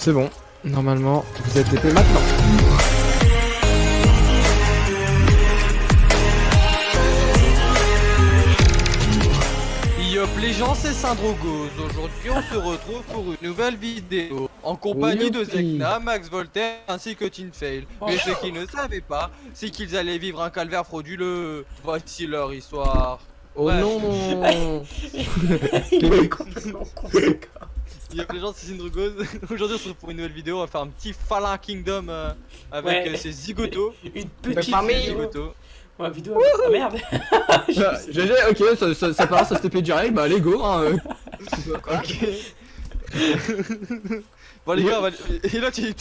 C'est bon. Normalement, vous êtes DP maintenant. Yop les gens, c'est Syndrogos. Aujourd'hui on se retrouve pour une nouvelle vidéo en compagnie de Zekna, Max Voltaire ainsi que Tinfail. Mais ce qu'ils ne savaient pas, c'est qu'ils allaient vivre un calvaire frauduleux. Voici leur histoire. Oh Ouais. non. Il est complètement con ce gars. Yop les gens, c'est Syndrogos. Aujourd'hui on se retrouve pour une nouvelle vidéo. On va faire un petit Fallen Kingdom avec Ouais. ses zigotos. Une petite famille. vidéo. Zigotos. Ouais, vidéo. Ah merde. GG, ok, ça part, ça se TP direct, bah allez go hein. Ok. Bon les gars, et là tu...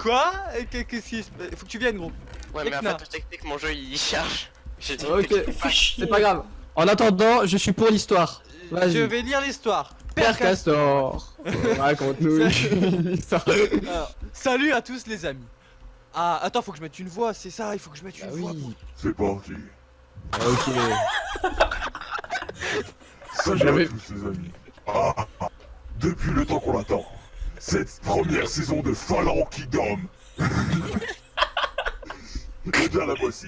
Quoi? Qu'est-ce qui se passe? Faut que tu viennes gros. Ouais, mais en Tekna. fait, technique, mon jeu il charge. J'ai dit Ok, Fais chier. c'est pas grave. En attendant, je suis pour l'histoire. Vas-y. Je vais lire l'histoire. Père Castor, raconte-nous une histoire. Alors, salut à tous les amis. Ah, attends, faut que je mette une voix, c'est ça, il faut que je mette une Ah voix. oui. C'est parti. Ok. Salut J'avais- à tous les amis. Depuis le temps qu'on l'attend, cette première saison de Fallen Kingdom. Eh bien la voici.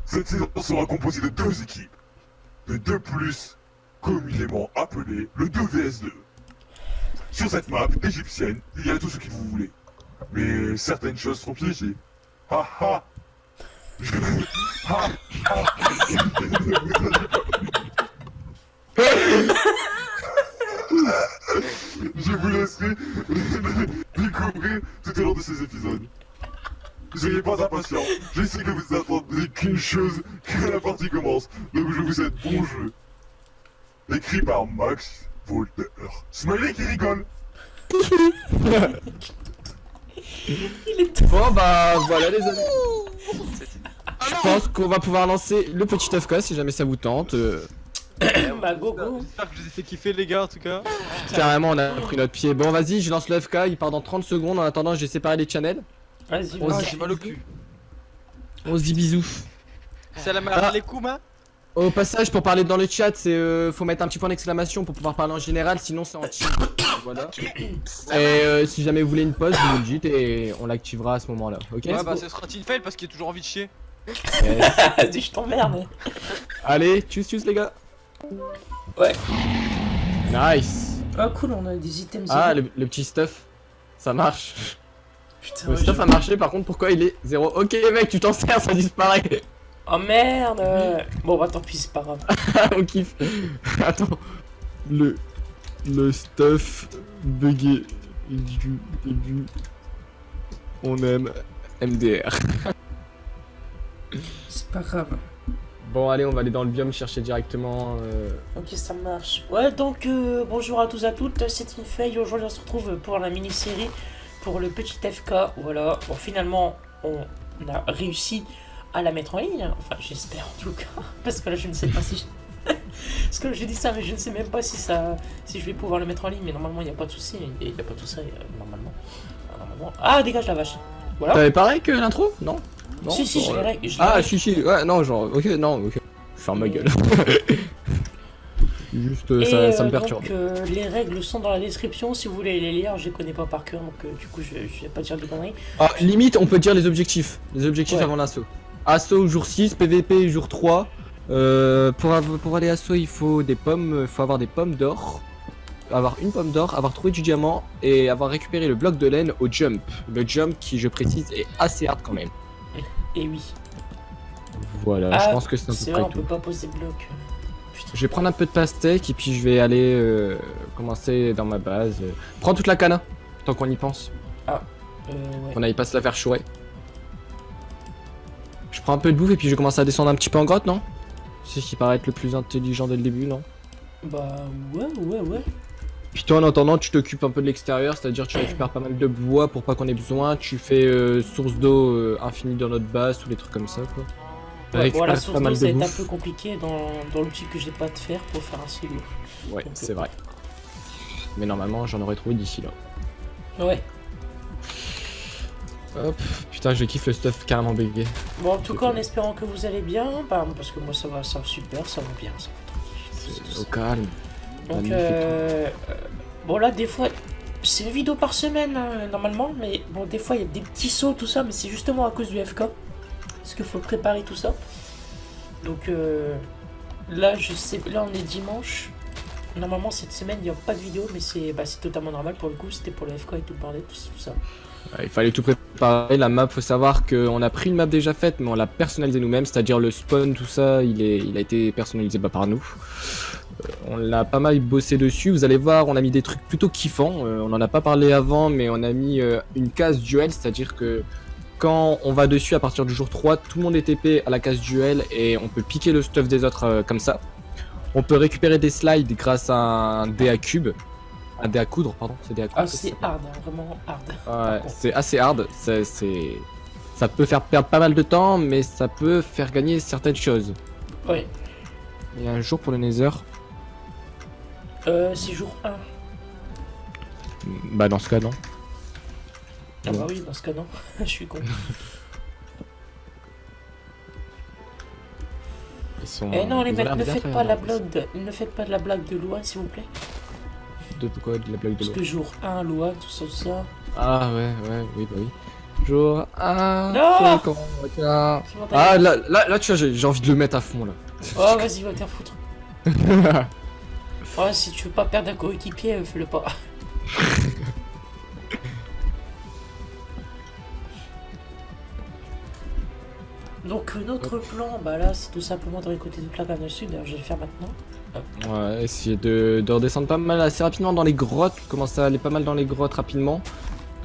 Cette saison sera composée de deux équipes. De 2+, communément appelé le 2vs2. Sur cette map égyptienne, il y a tout ce que vous voulez. Mais certaines choses sont piégées. Ha ha. Ha ha. Je vous laisserai découvrir tout au long de ces épisodes. Soyez pas impatients, je sais que vous attendez qu'une chose, que la partie commence, donc je vous souhaite bon jeu. Écrit par Max Voltaire. Smiley qui rigole. Bon bah voilà les amis. Je pense qu'on va pouvoir lancer le petit FK si jamais ça vous tente. Bah go go. J'espère que je vous ai fait kiffer les gars en tout cas. Carrément on a pris notre pied. Bon vas-y, je lance le FK, il part dans 30 secondes. En attendant, j'ai séparé les channels. Vas-y, On Ah, vas-y. j'ai mal au cul. On se dit bisous. Salam Ah. alaikum hein. Au passage, pour parler dans le chat, c'est faut mettre un petit point d'exclamation pour pouvoir parler en général, sinon c'est en team. Voilà. Et si jamais vous voulez une pause, vous nous le dites et on l'activera à ce moment-là. Ok. Ouais bah ce sera Tinfail parce qu'il a toujours envie de chier. Yes. Vas-y, je t'emmerde. Allez, tchuss les gars. Ouais. Nice. Ah cool, on a des items. Ah, zéro. le petit stuff. Ça marche. Putain, Le ouais, stuff a marché, par contre, pourquoi il est 0? Ok, mec, tu t'en sers, ça disparaît. Oh merde. Bon bah tant pis, c'est pas grave. On kiffe. Attends. Le stuff bugué du début. On aime MDR. C'est pas grave. Bon, allez, on va aller dans le biome chercher directement. Ok, ça marche. Ouais, donc bonjour à tous à toutes, c'est une feuille. Aujourd'hui, on se retrouve pour la mini-série, pour le petit FK. Voilà, bon, finalement, on a réussi à la mettre en ligne. Enfin, j'espère en tout cas. Parce que là, je ne sais pas si. Parce que là, j'ai dit ça, mais je ne sais même pas si je vais pouvoir le mettre en ligne. Mais normalement, il n'y a pas de souci. Il n'y a pas tout ça, normalement. Ah, dégage la vache. Voilà. T'avais pareil que l'intro? Non? Non, Si, genre, je l'ai règle. Ah, si, ouais, non, genre, ok, non, ok. Je ferme ma gueule. Juste, ça me perturbe. Donc, les règles sont dans la description si vous voulez les lire. Je les connais pas par cœur, donc du coup, je vais pas dire de conneries. Ah, limite, on peut dire les objectifs. Les objectifs Ouais. avant l'assaut. Assaut jour 6, PVP jour 3. Pour aller assaut, il faut des pommes, il faut avoir des pommes d'or. Avoir une pomme d'or, avoir trouvé du diamant et avoir récupéré le bloc de laine au jump. Le jump qui, je précise, est assez hard quand même. Et oui, Voilà, Ah, je pense que c'est à peu c'est vrai, près on tout. peut pas poser bloc. Putain. Je vais prendre un peu de pastèque et puis je vais aller commencer dans ma base. Prends toute la cana, tant qu'on y pense. Ouais. On n'aille pas se la faire chourer. Je prends un peu de bouffe et puis je commence à descendre un petit peu en grotte, non? C'est ce qui paraît être le plus intelligent dès le début, non? Bah ouais. Puis toi en attendant tu t'occupes un peu de l'extérieur, c'est-à-dire tu récupères pas mal de bois pour pas qu'on ait besoin, tu fais source d'eau infinie dans notre base, ou des trucs comme ça quoi. Ouais, Récupère bon, la pas source mal d'eau, de ça va être un bouffe. peu compliqué dans l'outil que j'ai pas de fer pour faire un silo. Ouais, c'est vrai. Mais normalement j'en aurais trouvé d'ici là. Ouais. Hop, putain je kiffe le stuff carrément bugué. Bon, en tout cas, en espérant que vous allez bien, bah, parce que moi ça va super, ça va bien, ça va tranquille. C'est au calme. Donc, magnifique. bon là, des fois, C'est une vidéo par semaine normalement, mais bon, des fois il y a des petits sauts, tout ça, mais c'est justement à cause du FK. Parce qu'il faut préparer tout ça. Donc là, je sais, là on est dimanche. Normalement cette semaine il n'y a pas de vidéo, mais c'est totalement normal pour le coup, c'était pour le FK et tout le bordel, tout ça. Ouais, il fallait tout préparer, la map, faut savoir qu'on a pris une map déjà faite, mais on l'a personnalisée nous-mêmes, c'est-à-dire le spawn, tout ça, il a été personnalisé par nous. On l'a pas mal bossé dessus, vous allez voir, on a mis des trucs plutôt kiffants, on en a pas parlé avant, mais on a mis une case duel, c'est-à-dire que quand on va dessus à partir du jour 3, tout le monde est TP à la case duel et on peut piquer le stuff des autres comme ça. On peut récupérer des slides grâce à un dé à cube. Un dé à coudre, pardon, c'est dé à coudre. Ah, c'est hard, hein, vraiment hard. Ouais, c'est assez hard, ça peut faire perdre pas mal de temps, mais ça peut faire gagner certaines choses. Ouais. Il y a un jour pour le Nether. C'est jour 1. Bah dans ce cas non. Ah Ouais. bah oui, dans ce cas non, je suis con. Ils sont... Eh non les ils ont mecs, l'air ne bien faites faits, pas hein, la en plus. blague ne faites pas de la blague de Loan s'il vous plaît. De quoi, de la blague de Parce l'eau. que jour 1, Loan, tout ça, tout ça. Ah ouais, oui, bah oui. Jour 1, Non, c'est quand regarde. c'est bon, Ah t'as- là tu vois, j'ai envie de le mettre à fond là. Oh vas-y, va te faire foutre. Ouais, si tu veux pas perdre un coéquipier, fais-le pas. Donc notre plan, bah là, c'est tout simplement de récolter toute la canne au sud, d'ailleurs je vais le faire maintenant. Ouais, essayer de redescendre pas mal assez rapidement dans les grottes, commencer à aller pas mal dans les grottes rapidement.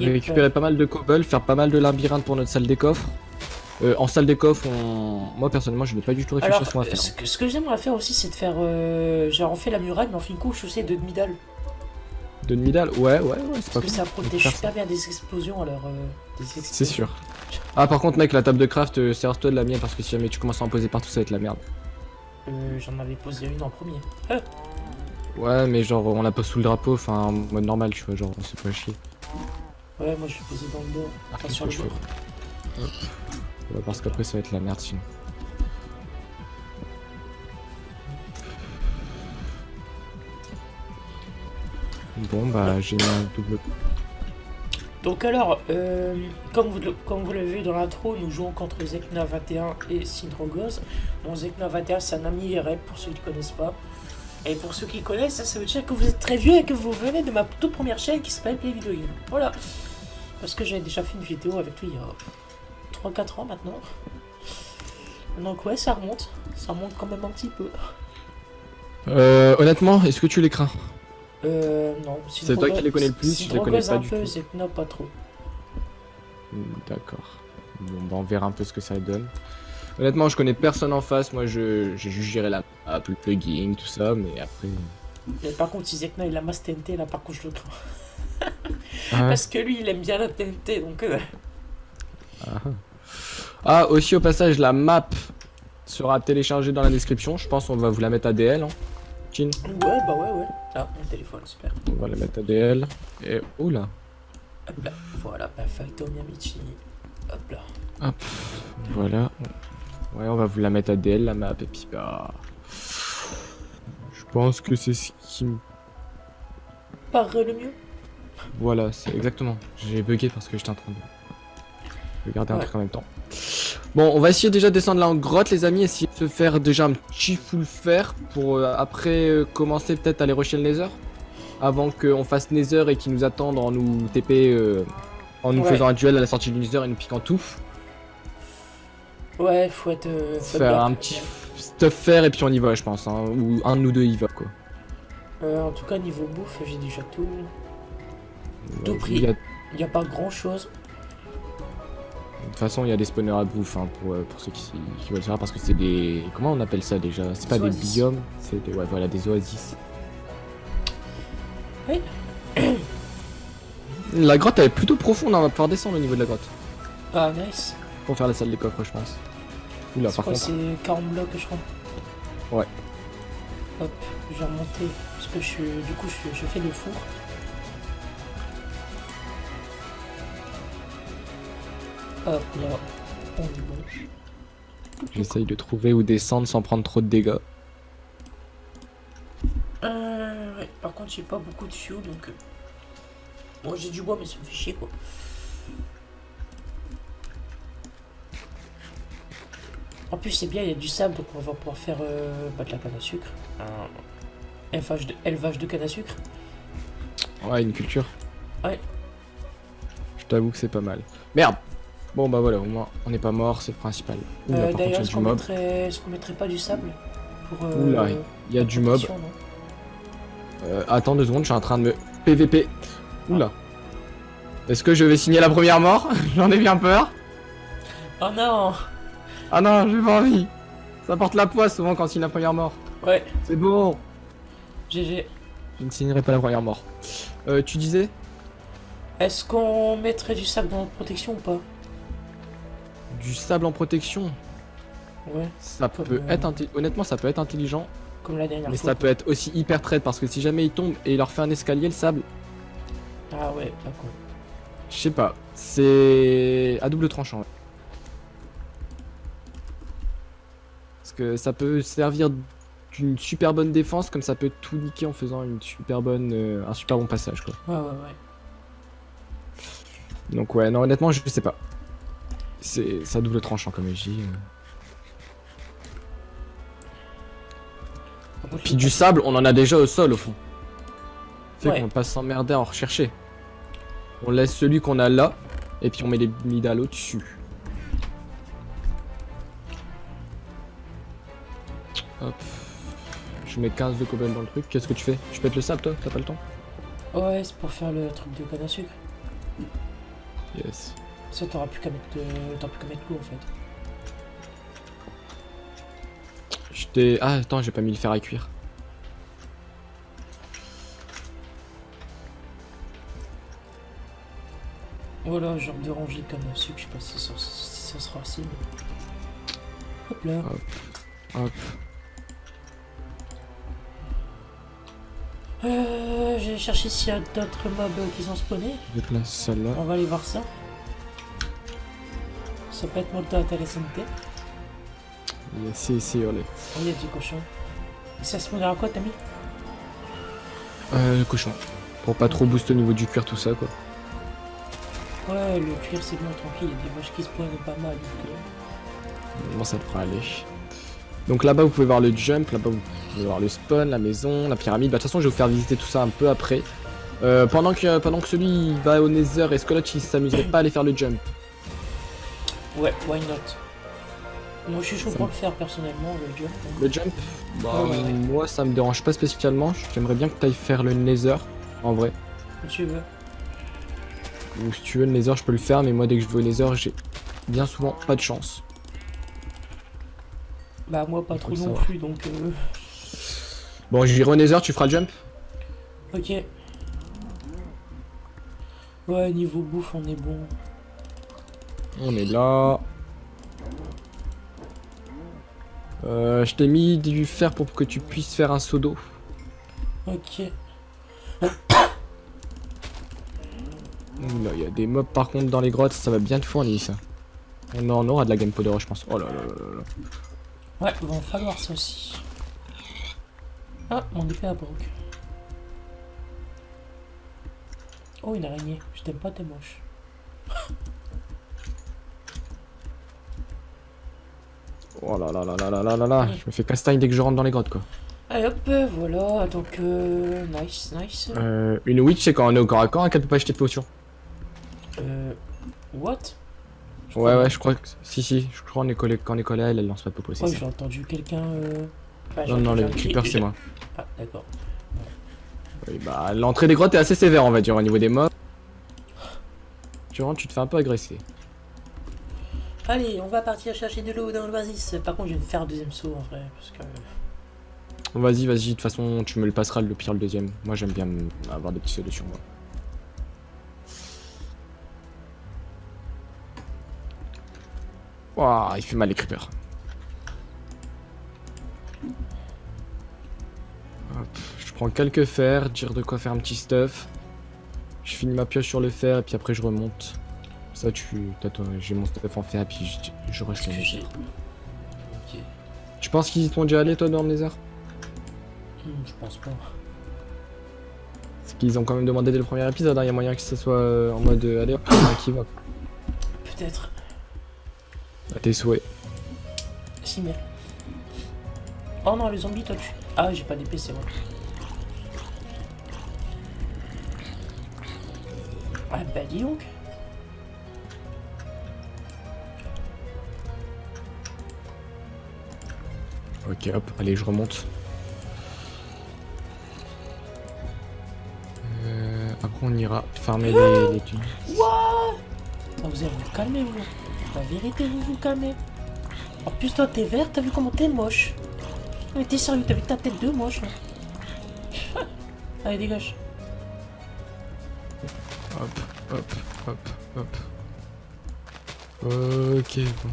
Et Récupérer pas mal de cobble, faire pas mal de labyrinthes pour notre salle des coffres. En salle des coffres, moi personnellement je n'ai pas du tout réfléchi Alors, à ce qu'on va faire. ce que j'aimerais faire aussi, c'est de faire, genre on fait la muraille, mais on fait une couche aussi de demi-dalle. De Nidal, ouais, c'est pas Parce que cool. ça On peut protège faire ça. super bien des explosions, alors des explosions. C'est sûr. Ah par contre mec, la table de craft, sers-toi de la mienne parce que si jamais tu commences à en poser partout ça va être la merde. J'en avais posé une en premier. Ouais mais genre on l'a pas sous le drapeau, enfin en mode normal tu vois, genre on s'est pas chier. Ouais, moi je vais poser dans le dos, enfin sur le je fais. bord. Ouais, parce qu'après ça va être la merde sinon. Bon bah j'ai mis un double. Donc alors, comme vous l'avez vu dans l'intro, nous jouons contre Zekna 21 et Syndrogoz. Bon, Zekna 21 c'est un ami IRL pour ceux qui ne connaissent pas. Et pour ceux qui connaissent, ça veut dire que vous êtes très vieux et que vous venez de ma toute première chaîne qui s'appelle Play Video Game. Voilà. Parce que j'avais déjà fait une vidéo avec lui il y a 3-4 ans maintenant. Donc ouais, ça remonte quand même un petit peu. Honnêtement, est-ce que tu les crains? Non. C'est toi qui les connais le plus, je les connais pas du tout. Zekna pas trop. D'accord. Bon bah on verra un peu ce que ça donne. Honnêtement je connais personne en face, moi j'ai juste géré la map, le plugin, tout ça, mais après... Mais par contre, si Zekna il a masse TNT, là par contre je le crains. Ah, Parce que lui il aime bien la TNT, donc... Ah aussi au passage la map sera téléchargée dans la description, je pense on va vous la mettre ADL, hein. Chin. Ouais, bah ouais. Ah, mon téléphone, super. On va la mettre ADL. Et oula. Hop là, voilà, perfecto Miamichi. Hop là. Voilà. Ouais, on va vous la mettre ADL la map et puis bah... Je pense que c'est ce qui me... Paraît le mieux. Voilà, c'est exactement. J'ai bugué parce que j'étais en train de regarder un Ouais. truc en même temps. Bon, on va essayer déjà de descendre là en grotte les amis, essayer de se faire déjà un petit full fer pour après commencer peut-être à aller rusher le Nether. Avant qu'on fasse Nether et qu'ils nous attendent en nous TP, en nous Ouais. faisant un duel à la sortie du Nether et nous piquant tout. Ouais, faut être... Se faire un petit stuff fer et puis on y va je pense, hein. Ou un de nous deux y va quoi. En tout cas, niveau bouffe, j'ai déjà tout. Tout Il pris. y a- Il n'y a pas grand chose. De toute façon, il y a des spawners à bouffe hein, pour ceux qui veulent savoir parce que c'est des... Comment on appelle ça déjà? C'est pas des Oasis. biomes, c'est des... Ouais, voilà, des oasis. Oui. La grotte elle est plutôt profonde, hein, on va pouvoir descendre au niveau de la grotte. Ah, nice. Pour faire la salle des coffres, je pense. Oula, C'est par quoi, contre... c'est 40 blocs, je crois. Ouais. Hop, je vais remonter. Parce que du coup, je fais le four. Hop là, on est bon. J'essaye de trouver où descendre sans prendre trop de dégâts. Ouais, par contre, j'ai pas beaucoup de fuel donc. Bon, j'ai du bois, mais ça me fait chier, quoi. En plus, c'est bien, il y a du sable, donc on va pouvoir faire de la canne à sucre. Un élevage de canne à sucre. Ouais, une culture. Ouais. Je t'avoue que c'est pas mal. Merde. Bon bah voilà, au moins on n'est pas mort, c'est le principal. Oula, par contre, il y D'ailleurs, a du mob. est-ce qu'on mettrait pas du sable pour, Oula, il y a du mob. protection, non Attends 2 secondes, je suis en train de me PVP. Oula. Est-ce que je vais signer la première mort? J'en ai bien peur. Oh non. Ah non, j'ai pas envie. Ça porte la poisse souvent quand on signe la première mort. Ouais, C'est bon. GG. Je ne signerai pas la première mort. Tu disais? Est-ce qu'on mettrait du sable dans notre protection ou pas? Du sable en protection. Ouais, Ça Comme, peut être honnêtement, ça peut être intelligent, comme la dernière mais fois. ça peut être aussi hyper traite parce que si jamais il tombe et il leur fait un escalier, le sable, Ah ouais, d'accord. je sais pas, c'est à double tranchant. Parce que ça peut servir d'une super bonne défense, comme ça peut tout niquer en faisant une super bonne, un super bon passage quoi. Ouais, ouais, ouais. Donc ouais, non honnêtement, je sais pas. C'est à double tranchant comme je dis. Par contre, Puis du sable, on en a déjà au sol au fond. Fait Ouais. qu'on va pas s'emmerder à en rechercher. On laisse celui qu'on a là, et puis on met les midales au-dessus. Hop. Je mets 15 de cobble dans le truc. Qu'est-ce que tu fais? Tu pètes le sable toi? T'as pas le temps? Ouais, c'est pour faire le truc de canne à sucre. Yes. Ça, t'auras plus qu'à mettre, l'eau en fait. Ah attends, j'ai pas mis le fer à cuire. Voilà, genre de rangée de canne à sucre, je sais pas si ça sera assez. Mais... Hop là. Hop. J'ai cherché s'il y a d'autres mobs qui sont spawnés. Je place celle-là. On va aller voir ça. Ça peut être molto intéressant. C'est olé. Oh, il y a du cochon. Ça se spawnera quoi, t'as mis? Le cochon. Pour pas trop booster au niveau du cuir, tout ça quoi. Ouais, le cuir c'est bon, tranquille, il y a des vaches qui spawnent pas mal. Donc, Bon, ça devrait aller. Donc là-bas, vous pouvez voir le jump, là-bas, vous pouvez voir le spawn, la maison, la pyramide. Bah, de toute façon, je vais vous faire visiter tout ça un peu après. Pendant que celui il va au Nether, est-ce que l'autre il s'amuserait pas à aller faire le jump? Ouais, why not? Moi je suis chaud pour le faire personnellement, le jump. Le jump Bah, Ouais. moi, ça me dérange pas spécialement. J'aimerais bien que tu ailles faire le Nether, en vrai. Si tu veux. Ou si tu veux, le Nether, je peux le faire, mais moi, dès que je vais au Nether, j'ai bien souvent pas de chance. Bah moi pas Faut trop le non savoir. plus donc Bon, j'irai au Nether, tu feras le jump? ok. Ouais, niveau bouffe on est bon. On est là. Je t'ai mis du fer pour que tu puisses faire un seau d'eau. Ok. Oula, il y a des mobs par contre dans les grottes, ça va bien te fournir ça. On en aura de la gunpowder, je pense. Oh là là là là. Ouais, va en falloir ça aussi. Ah, mon épée à broc. Oh, une araignée. Je t'aime pas, t'es moche. Oh là là là là là là là là. Je me fais castagne dès que je rentre dans les grottes quoi. Allez hop, voilà, donc nice, nice. Une witch c'est quand on est au corps à corps, qu'elle peut pas acheter de potions. What? Ouais ouais, je crois que... Si, je crois qu'on est collé, quand on est collé à elle, elle lance pas de potions. Oh, c'est ça. j'ai entendu quelqu'un Ah, j'ai Non, entendu le un cri. creeper c'est moi. Ah, d'accord. Oui, bah l'entrée des grottes est assez sévère on va dire au niveau des mobs. Tu rentres, tu te fais un peu agresser. Allez, on va partir chercher de l'eau dans l'oasis. Par contre, je vais me faire un deuxième saut en vrai, parce que... Vas-y, de toute façon tu me le passeras le pire le deuxième. Moi j'aime bien avoir des petits sauts sur moi. Ouah, il fait mal les creepers. Hop, je prends quelques fers, dire de quoi faire un petit stuff. Je finis ma pioche sur le fer et puis après je remonte. Ça j'ai mon stuff en fer et puis je reste Qu'est-ce que j'ai? Ok. Tu penses qu'ils y sont déjà allés toi dans le Nether? Je pense pas. C'est qu'ils ont quand même demandé dès le premier épisode, hein. Y a moyen que ce soit en mode allez hop, qui va. Peut-être. À tes souhaits. Si, mais. Oh non, les zombies, toi tu. Ah, j'ai pas d'épée, c'est bon. Ah, bah dis donc. Ok, hop, allez, je remonte. Après, on ira farmer les thunes. What? Ah, vous allez vous calmer, vous. La vérité, vous vous calmez. En plus, toi, t'es vert, t'as vu comment t'es moche. Mais t'es sérieux, t'as vu ta tête de moche, là. Allez, dégage. Hop, hop, hop, hop. Ok, bon.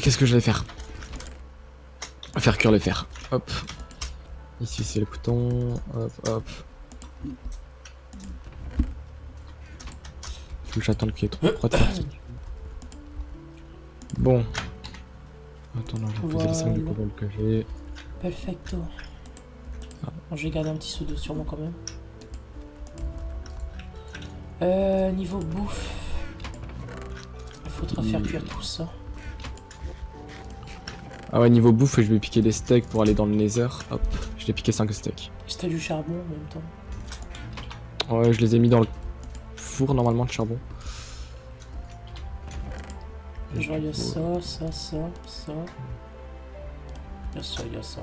Qu'est-ce que je vais faire? Faire cuire le fer. Hop. Ici c'est le bouton. Hop, hop. Faut que j'attende qu'il y ait trop de fer. Bon. Attends, non, je vais poser les 5 du cobble que j'ai. Perfecto. Bon, je vais garder un petit seau d'eau sur moi quand même. Niveau bouffe. Il faudra faire cuire tout ça. Ah ouais, niveau bouffe, je vais piquer des steaks pour aller dans le nether. Hop, je l'ai piqué 5 steaks. Si t'as du charbon en même temps. Ouais, je les ai mis dans le four normalement de charbon. Je vois, il y a ça, ça, ça, ça. Il y a ça, il y a ça.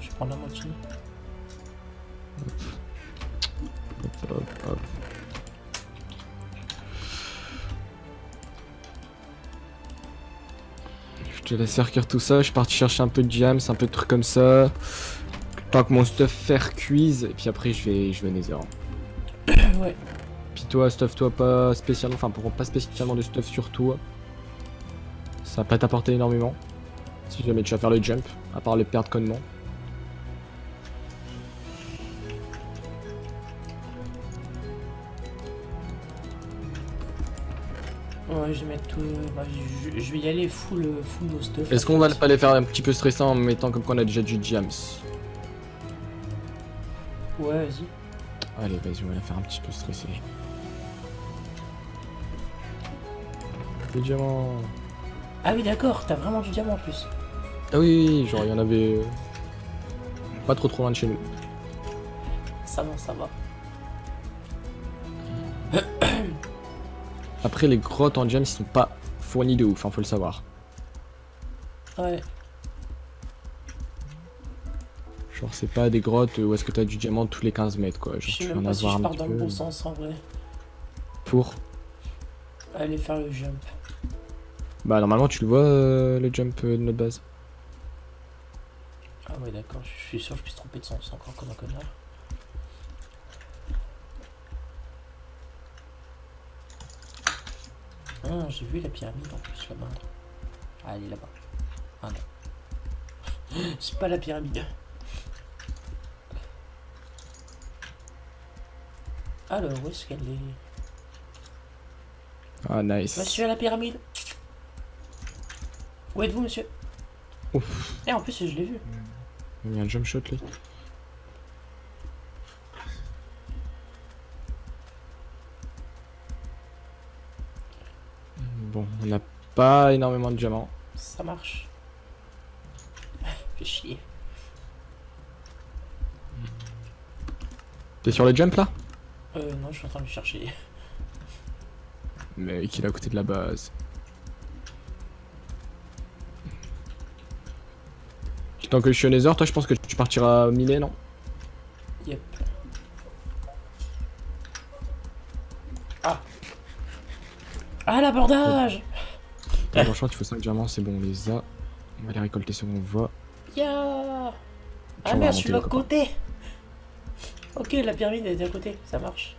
Je prends la moitié. Hop, hop, hop. Je te laisse faire cuire tout ça. Je suis parti chercher un peu de jams, un peu de trucs comme ça. Tant que mon stuff faire cuise. Et puis après, je vais nether. Ouais. Puis toi, stuff-toi pas spécialement. Enfin, pas spécialement de stuff sur toi. Ça va pas t'apporter énormément. Si jamais tu vas faire le jump. À part le perdre connement. Ouais, je vais mettre tout. Bah, je vais y aller full no stuff. Est-ce qu'on va pas les faire un petit peu stressant en mettant comme qu'on a déjà du jams? Ouais, vas-y. Allez, vas-y, on va la faire un petit peu stressé. Le diamant. Ah oui, d'accord, t'as vraiment du diamant en plus. Ah oui, genre il y en avait pas trop loin de chez nous. Ça va, ça va. Après les grottes en gems ils sont pas fournis de ouf, hein, faut le savoir. Ouais. Genre c'est pas des grottes où est-ce que t'as du diamant tous les 15 mètres quoi. Je Genre sais tu vas même en pas si avoir je un pars petit dans le peu. bon sens en vrai. Pour. Aller faire le jump. Bah normalement tu le vois le jump de notre base. Ah ouais, d'accord, je suis sûr que je puisse tromper de sens encore comme un connard. Ah, j'ai vu la pyramide en plus là-bas. Ah, elle est là-bas. Ah non. C'est pas la pyramide. Alors, où est-ce qu'elle est? Ah nice. Monsieur à la pyramide. Où êtes-vous, monsieur? Ouf. Et en plus, je l'ai vu. Il y a un jump shot lui. Bon, on n'a pas énormément de diamants. Ça marche. Fais chier. T'es sur le jump là? Non, je suis en train de le chercher. Mec, il est à côté de la base. Tant que je suis au Nether, toi je pense que tu partiras miner, non? Yep. Ah. Ah, l'abordage. Franchement, il faut 5 diamants, c'est bon, on les a. On va les récolter sur mon voie. Ya. Puis Ah on va merde, je suis de remonter l'autre côté. Ok, la pyramide est à côté, ça marche.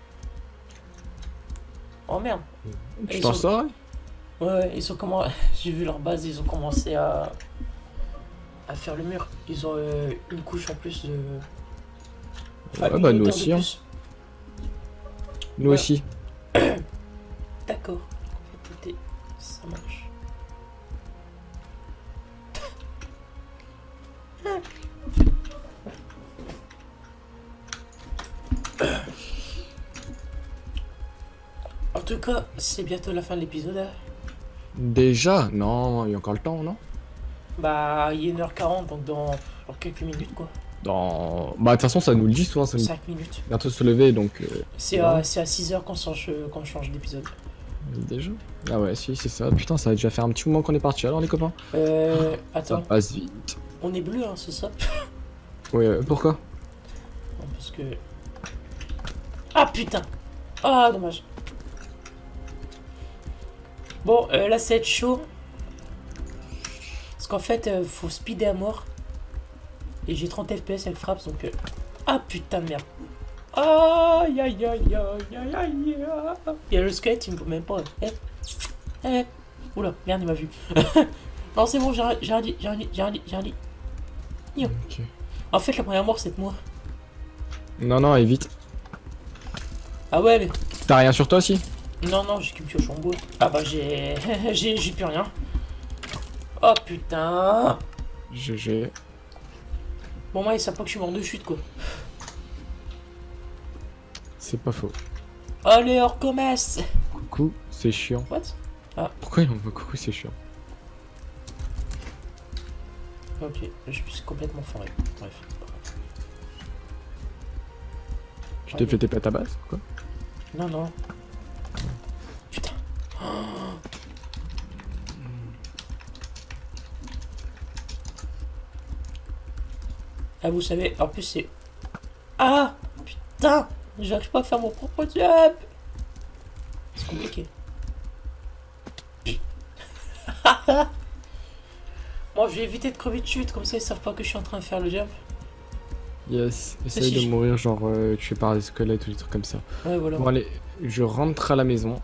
Oh merde. Tu Ils t'en sont- sors? Ouais, ils ont comment. J'ai vu leur base, ils ont commencé à faire le mur. Ils ont une couche en plus de. Enfin, Ouais, une bah nous hauteur de aussi, hein. plus. Nous Ouais. aussi. D'accord. Écoutez, ça marche. En tout cas, c'est bientôt la fin de l'épisode. Hein. Déjà? Non, il y a encore le temps, non? Bah, il est 1h40, donc dans quelques minutes, quoi. Bah, de toute façon, ça nous le dit souvent, ça nous 5 minutes. bientôt se lever, donc... C'est à 6h qu'on change d'épisode. Déjà? Ah ouais, si, c'est ça. Putain, ça va déjà faire un petit moment qu'on est parti, alors, les copains? Ça Attends, passe vite. on est bleu, hein, c'est ça? Oui, pourquoi? Non, parce que... Ah, putain! Ah, dommage. Bon, là, ça va être chaud. Parce qu'en fait, faut speeder à mort. Et j'ai 30 FPS avec frappe, donc... Ah, putain de merde. Aïe, aïe, aïe, aïe, aïe, aïe. Il y a le skate, il me faut même pas. Oula, merde, il m'a vu. Non, c'est bon, j'ai un lit. Ok. En fait, la première mort, c'est moi. Non, évite. Ah ouais, mais... T'as rien sur toi aussi? Non, j'ai qu'une pioche en bois. Ah bah, j'ai plus rien. Oh, putain. GG. Bon, moi, ils savent pas que je suis mort de chute, quoi. C'est pas faux. Allez, on recommence. Coucou, c'est chiant. What? Pourquoi il m'envoie coucou, c'est chiant? Ok, je suis complètement foiré. Bref. Tu t'es fait TP à ta base, quoi? Non. Putain. Ah, vous savez, en plus c'est... Ah, putain, j'arrive pas à faire mon propre job. C'est compliqué. Bon, je vais éviter de crever de chute, comme ça ils savent pas que je suis en train de faire le jump. Yes, essaye si de je- mourir genre tué par des squelettes ou des trucs comme ça. Ouais, voilà. Bon allez, je rentre à la maison.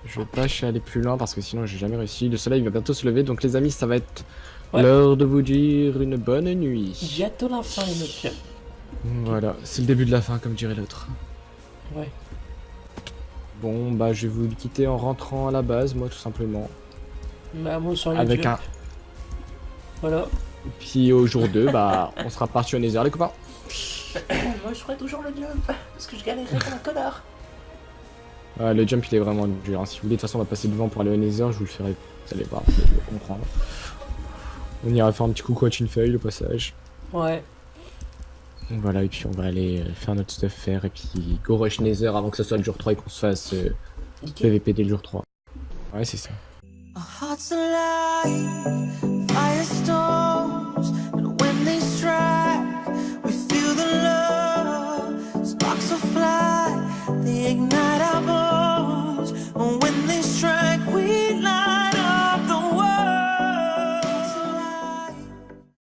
Je vais pas aller plus loin parce que sinon j'ai jamais réussi. Le soleil va bientôt se lever, donc les amis, ça va être Ouais. l'heure de vous dire une bonne nuit. Bientôt la fin, les mecs. Voilà, c'est le début de la fin comme dirait l'autre. Ouais. Bon bah je vais vous quitter en rentrant à la base, moi tout simplement. Bah, moi, sur le Avec jump. un... Voilà. Et puis au jour 2, bah on sera parti au Nether les copains. Moi, je ferai toujours le jump, parce que je galérerai comme un connard. Ouais, le jump il est vraiment dur, hein. Si vous voulez de toute façon on va passer devant pour aller au Nether, je vous le ferai, vous allez voir, vous allez comprendre. On ira faire un petit coucou à Chinfeuille au passage. Ouais. Voilà, et puis on va aller faire notre stuff faire, et puis go rush Nether avant que ce soit le jour 3 et qu'on se fasse Nickel. PVP dès le jour 3. Ouais, c'est ça. Our hearts alive,